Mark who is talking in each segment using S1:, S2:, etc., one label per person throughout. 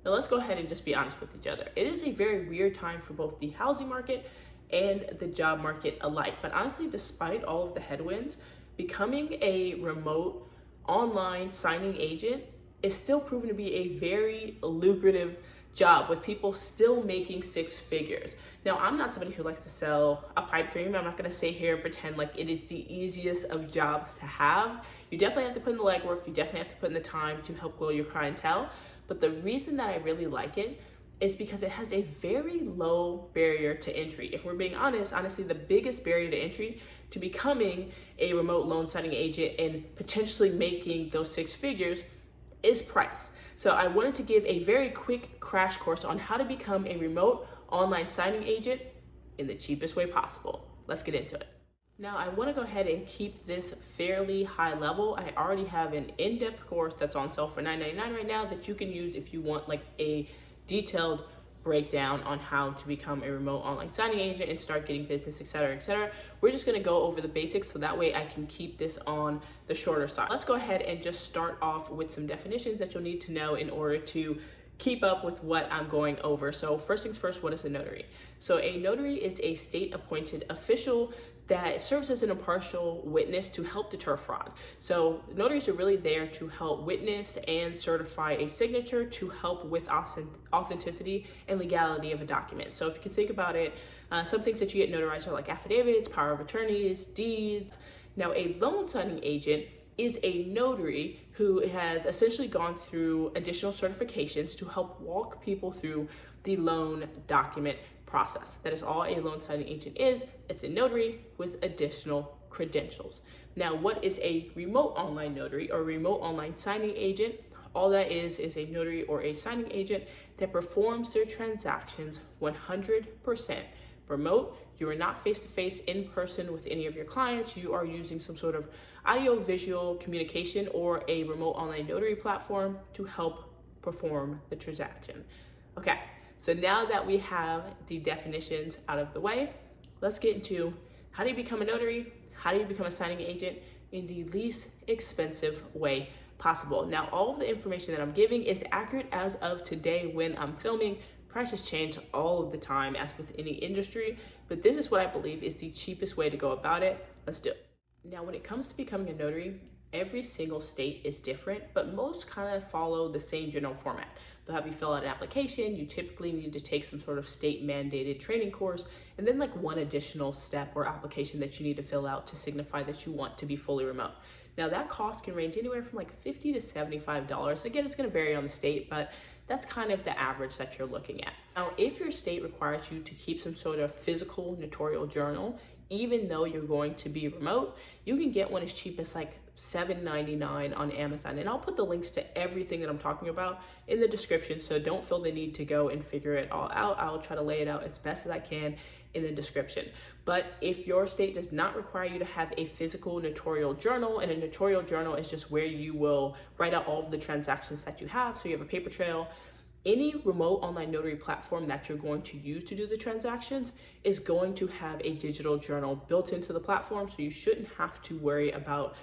S1: Now let's go ahead and just be honest with each other. It is a very weird time for both the housing market and the job market alike. But honestly, despite all of the headwinds, becoming a remote online signing agent is still proven to be a very lucrative job with people still making six figures. Now, I'm not somebody who likes to sell a pipe dream. I'm not going to sit here and pretend like it is the easiest of jobs to have. You definitely have to put in the legwork. You definitely have to put in the time to help grow your clientele. But the reason that I really like it is because it has a very low barrier to entry. If we're being honest, honestly, the biggest barrier to entry to becoming a remote loan signing agent and potentially making those six figures is price. So I wanted to give a very quick crash course on how to become a remote online signing agent in the cheapest way possible. Let's get into it. Now, I want to go ahead and keep this fairly high level. I already have an in-depth course that's on sale for $9.99 right now that you can use if you want like a detailed breakdown on how to become a remote online signing agent and start getting business, etc., etc. We're just going to go over the basics so that way I can keep this on the shorter side. Let's go ahead and just start off with some definitions that you'll need to know in order to keep up with what I'm going over. So first things first, what is a notary? So a notary is a state-appointed official that serves as an impartial witness to help deter fraud. So notaries are really there to help witness and certify a signature to help with authenticity and legality of a document. So if you can think about it, some things that you get notarized are like affidavits, power of attorneys, deeds. Now a loan signing agent is a notary who has essentially gone through additional certifications to help walk people through the loan document process. That is all a loan signing agent is. It's a notary with additional credentials. Now, what is a remote online notary or remote online signing agent? All that is a notary or a signing agent that performs their transactions 100% remote. You are not face-to-face in person with any of your clients. You are using some sort of audio-visual communication or a remote online notary platform to help perform the transaction. Okay, so now that we have the definitions out of the way, let's get into how do you become a notary, how do you become a signing agent in the least expensive way possible. Now, all of the information that I'm giving is accurate as of today when I'm filming. Prices change all of the time as with any industry, but this is what I believe is the cheapest way to go about it. Let's do it. Now, when it comes to becoming a notary, every single state is different, but most kind of follow the same general format. They'll have you fill out an application. You typically need to take some sort of state mandated training course, and then like one additional step or application that you need to fill out to signify that you want to be fully remote. Now that cost can range anywhere from like $50 to $75. Again, it's going to vary on the state, but that's kind of the average that you're looking at. Now, if your state requires you to keep some sort of physical notarial journal, even though you're going to be remote, you can get one as cheap as like $7.99 on Amazon. And I'll put the links to everything that I'm talking about in the description, so don't feel the need to go and figure it all out. I'll try to lay it out as best as I can in the description. But if your state does not require you to have a physical notarial journal, and a notarial journal is just where you will write out all of the transactions that you have, so you have a paper trail, any remote online notary platform that you're going to use to do the transactions is going to have a digital journal built into the platform, so you shouldn't have to worry about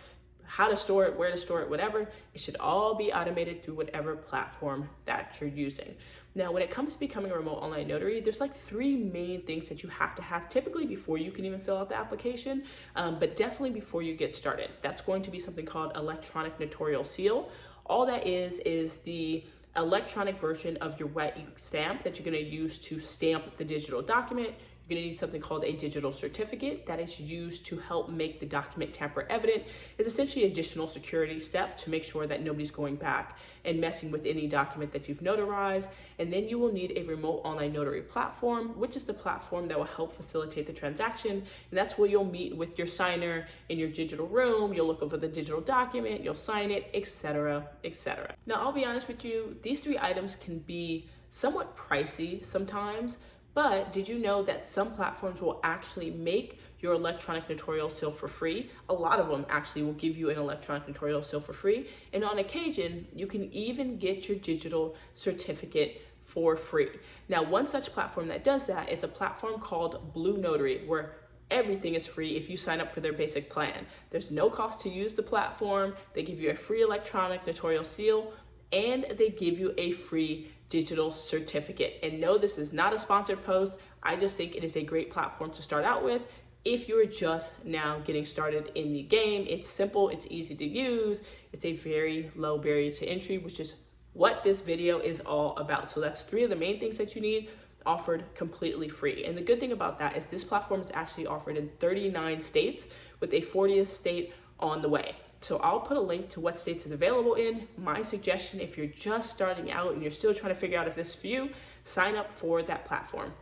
S1: how to store it, where to store it, whatever. It should all be automated through whatever platform that you're using. Now, when it comes to becoming a remote online notary, there's like three main things that you have to have typically before you can even fill out the application, but definitely before you get started. That's going to be something called electronic notarial seal. All that is the electronic version of your wet ink stamp that you're going to use to stamp the digital document. You're going to need something called a digital certificate that is used to help make the document tamper evident. It's essentially an additional security step to make sure that nobody's going back and messing with any document that you've notarized. And then you will need a remote online notary platform, which is the platform that will help facilitate the transaction. And that's where you'll meet with your signer in your digital room. You'll look over the digital document, you'll sign it, etc., etc. Now, I'll be honest with you, these three items can be somewhat pricey sometimes. But did you know that some platforms will actually make your electronic notarial seal for free? A lot of them actually will give you an electronic notarial seal for free. And on occasion, you can even get your digital certificate for free. Now, one such platform that does that is a platform called Blue Notary, where everything is free if you sign up for their basic plan. There's no cost to use the platform. They give you a free electronic notarial seal, and they give you a free digital certificate. And no, this is not a sponsored post. I just think it is a great platform to start out with. If you're just now getting started in the game, it's simple, it's easy to use, it's a very low barrier to entry, which is what this video is all about. So that's 3 of the main things that you need, offered completely free. And the good thing about that is this platform is actually offered in 39 states with a 40th state on the way. So I'll put a link to what states it's available in. My suggestion, if you're just starting out and you're still trying to figure out if this is for you, sign up for that platform.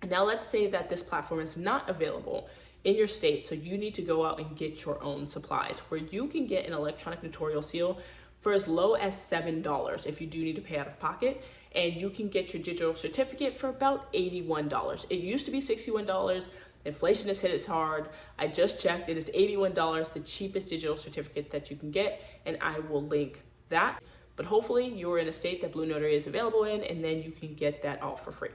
S1: And now let's say that this platform is not available in your state, so you need to go out and get your own supplies, where you can get an electronic notarial seal for as low as $7 if you do need to pay out of pocket, and you can get your digital certificate for about $81. It used to be $61. Inflation has hit us hard. I just checked, it is $81, the cheapest digital certificate that you can get, and I will link that. But hopefully you're in a state that Blue Notary is available in, and then you can get that all for free.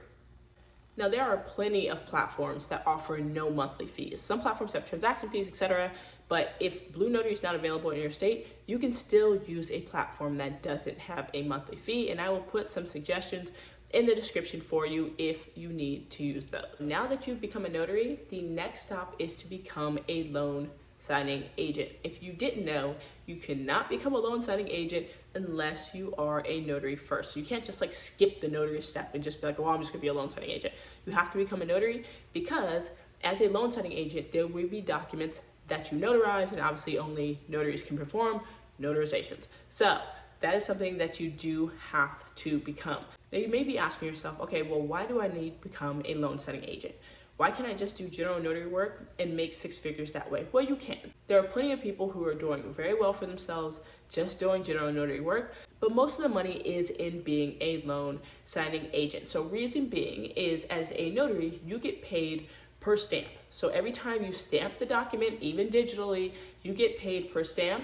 S1: Now, there are plenty of platforms that offer no monthly fees. Some platforms have transaction fees, etc. But if Blue Notary is not available in your state, you can still use a platform that doesn't have a monthly fee. And I will put some suggestions in the description for you if you need to use those. Now that you've become a notary, the next stop is to become a loan signing agent. If you didn't know, you cannot become a loan signing agent unless you are a notary first. So you can't just like skip the notary step and just be like, well, I'm just gonna be a loan signing agent. You have to become a notary, because as a loan signing agent, there will be documents that you notarize, and obviously only notaries can perform notarizations. So that is something that you do have to become. Now you may be asking yourself, okay, well, why do I need to become a loan signing agent? Why can't I just do general notary work and make 6 figures that way? Well, you can. There are plenty of people who are doing very well for themselves just doing general notary work, but most of the money is in being a loan signing agent. So reason being is, as a notary, you get paid per stamp. So every time you stamp the document, even digitally, you get paid per stamp.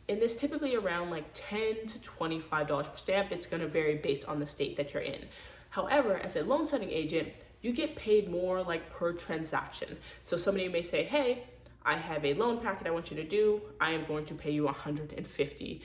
S1: And it's typically around like $10 to $25 per stamp. It's gonna vary based on the state that you're in. However, as a loan signing agent, you get paid more like per transaction. So somebody may say, hey, I have a loan packet I want you to do. I am going to pay you $150.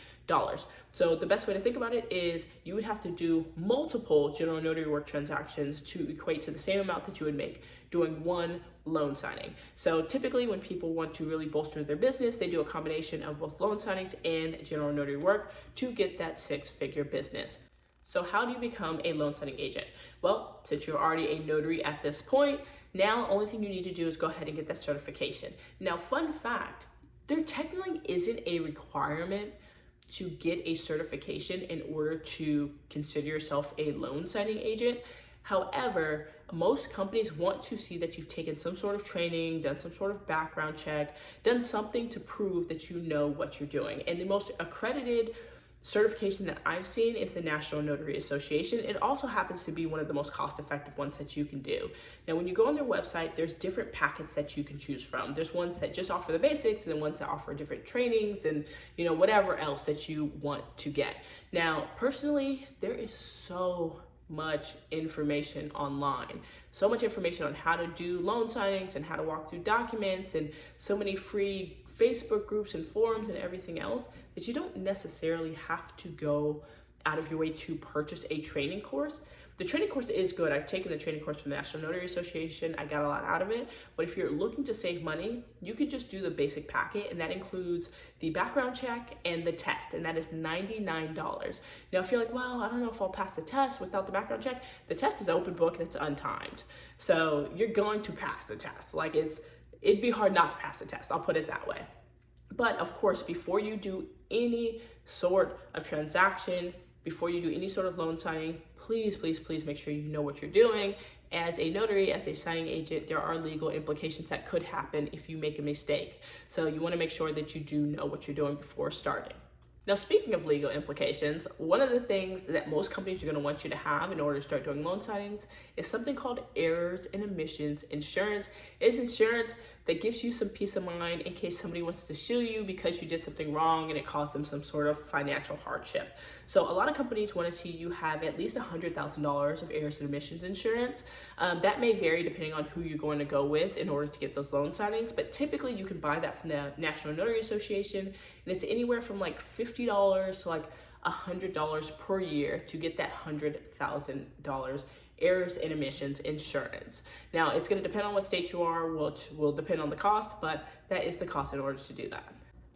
S1: So the best way to think about it is you would have to do multiple general notary work transactions to equate to the same amount that you would make doing one loan signing. So typically when people want to really bolster their business, they do a combination of both loan signings and general notary work to get that 6-figure business. So how do you become a loan signing agent? Well, since you're already a notary at this point, now the only thing you need to do is go ahead and get that certification. Now, fun fact, there technically isn't a requirement to get a certification in order to consider yourself a loan signing agent. However, most companies want to see that you've taken some sort of training, done some sort of background check, done something to prove that you know what you're doing. And the most accredited certification that I've seen is the National Notary Association. It also happens to be one of the most cost-effective ones that you can do. Now, when you go on their website, there's different packets that you can choose from. There's ones that just offer the basics, and then ones that offer different trainings and, you know, whatever else that you want to get. Now, personally, there is so much information online. So much information on how to do loan signings and how to walk through documents, and so many free Facebook groups and forums and everything else that you don't necessarily have to go out of your way to purchase a training course. The training course is good. I've taken the training course from the National Notary Association. I got a lot out of it. But if you're looking to save money, you could just do the basic packet, and that includes the background check and the test, and that is $99. Now, if you're like, well, I don't know if I'll pass the test without the background check, the test is open book and it's untimed. So you're going to pass the test. Like, it'd be hard not to pass the test. I'll put it that way. But of course, before you do any sort of transaction, before you do any sort of loan signing, please, please, please make sure you know what you're doing. As a notary, as a signing agent, there are legal implications that could happen if you make a mistake. So you want to make sure that you do know what you're doing before starting. Now, speaking of legal implications, one of the things that most companies are going to want you to have in order to start doing loan signings is something called errors and omissions insurance. It's insurance that gives you some peace of mind in case somebody wants to sue you because you did something wrong and it caused them some sort of financial hardship. So a lot of companies want to see you have at least $100,000 of errors and omissions insurance. That may vary depending on who you're going to go with in order to get those loan signings, but typically you can buy that from the National Notary Association, and it's anywhere from like $50 to like $100 per year to get that $100,000 errors and omissions insurance. Now, it's going to depend on what state you are, which will depend on the cost, but that is the cost in order to do that.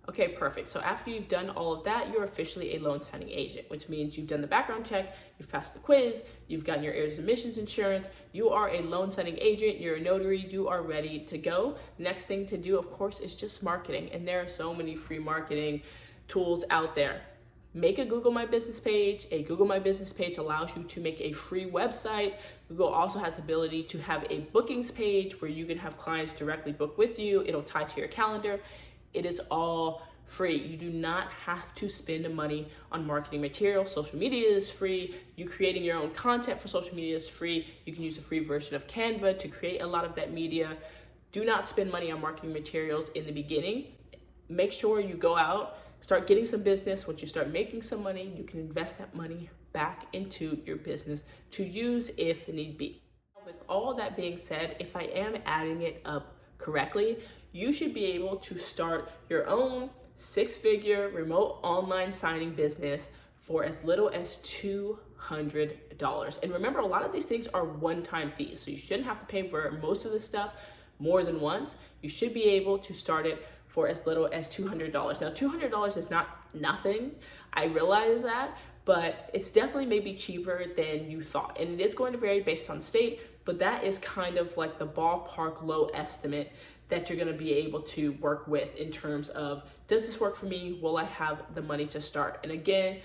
S1: Okay, perfect. So after you've done all of that, you're officially a loan signing agent, which means you've done the background check, you've passed the quiz, you've gotten your errors and omissions insurance, you are a loan signing agent, you're a notary, you are ready to go. Next thing to do, of course, is just marketing. And there are so many free marketing tools out there. Make a Google My Business page. A Google My Business page allows you to make a free website. Google also has the ability to have a bookings page where you can have clients directly book with you. It'll tie to your calendar. It is all free. You do not have to spend money on marketing material. Social media is free. You creating your own content for social media is free. You can use a free version of Canva to create a lot of that media. Do not spend money on marketing materials in the beginning. Make sure you go out, start getting some business. Once you start making some money, you can invest that money back into your business to use if need be. With all that being said, if I am adding it up correctly, you should be able to start your own 6-figure remote online signing business for as little as $200. And remember, a lot of these things are one-time fees, so you shouldn't have to pay for most of this stuff more than once. You should be able to start it for as little as $200. Now, $200 is not nothing. I realize that, but it's definitely maybe cheaper than you thought. And it is going to vary based on state, but that is kind of like the ballpark low estimate that you're going to be able to work with in terms of, does this work for me? Will I have the money to start? And again,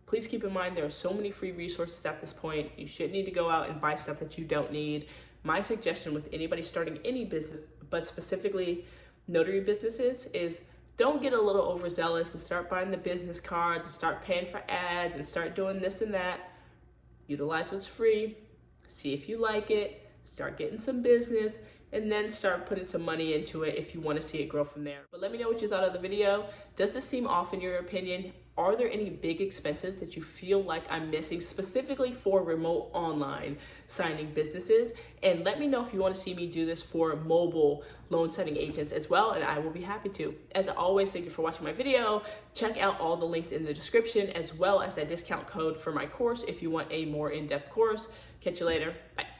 S1: please keep in mind there are so many free resources at this point. You shouldn't need to go out and buy stuff that you don't need. My suggestion with anybody starting any business, but specifically notary businesses, is don't get a little overzealous and start buying the business cards and start paying for ads and start doing this and that. Utilize what's free, see if you like it, start getting some business, and then start putting some money into it if you want to see it grow from there. But let me know what you thought of the video. Does this seem off in your opinion? Are there any big expenses that you feel like I'm missing specifically for remote online signing businesses? And let me know if you want to see me do this for mobile loan signing agents as well, and I will be happy to. As always, thank you for watching my video. Check out all the links in the description as well as that discount code for my course if you want a more in-depth course. Catch you later. Bye.